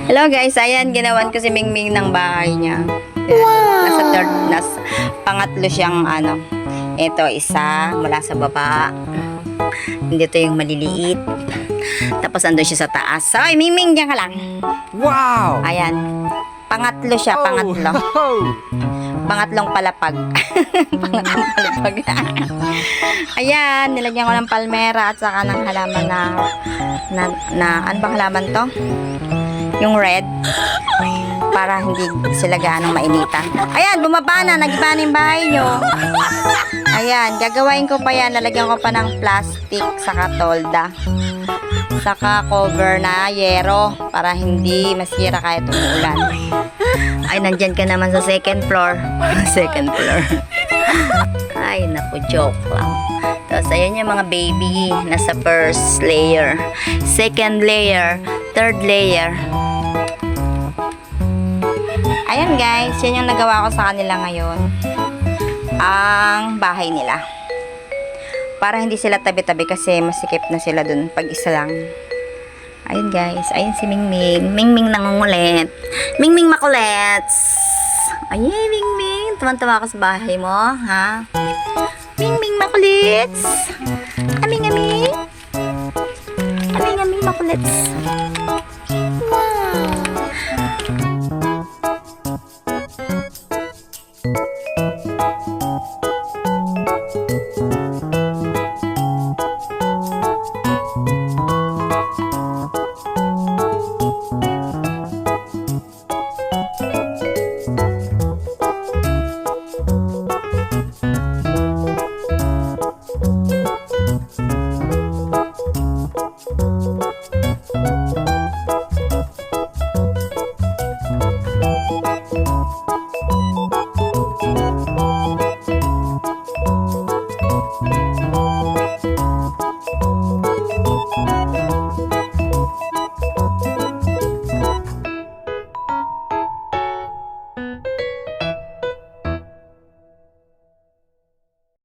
Hello guys, ayan, ginawan ko si Mingming ng bahay niya. Wow! Pangatlo siyang ano. Ito, isa mula sa baba. Dito yung maliliit. Tapos andun siya sa taas. So, ay, Mingming, diyan ka lang. Wow! Ayan. Pangatlo siya, pangatlo. Pangatlong palapag. Pangatlong palapag. Ayan, nilagyan ko ng palmera at saka ng halaman na ano bang halaman to? Yung red. Para hindi sila ganong mainitan. Ayan, bumaba na. Nag-iba na yung bahay nyo. Ayan, gagawain ko pa yan. Lalagyan ko pa ng plastic saka tolda. Saka cover na yero para hindi masira kahit umuulan. Ay, nandyan ka naman sa second floor. Second floor. Ay, naku, joke lang. Tapos, ayan yung mga baby. Nasa first layer. Second layer. Third layer. Ayan guys, yan yung nagawa ko sa kanila ngayon. Ang bahay nila. Para hindi sila tabi-tabi kasi masikip na sila dun pag isa lang. Ayun guys, ayun si Mingming. Mingming nangungulit. Mingming makulets. Ayun, Mingming. Tuman-tuwa ako sa bahay mo, ha? Mingming makulets. Aming-aming. Aming-aming makulets.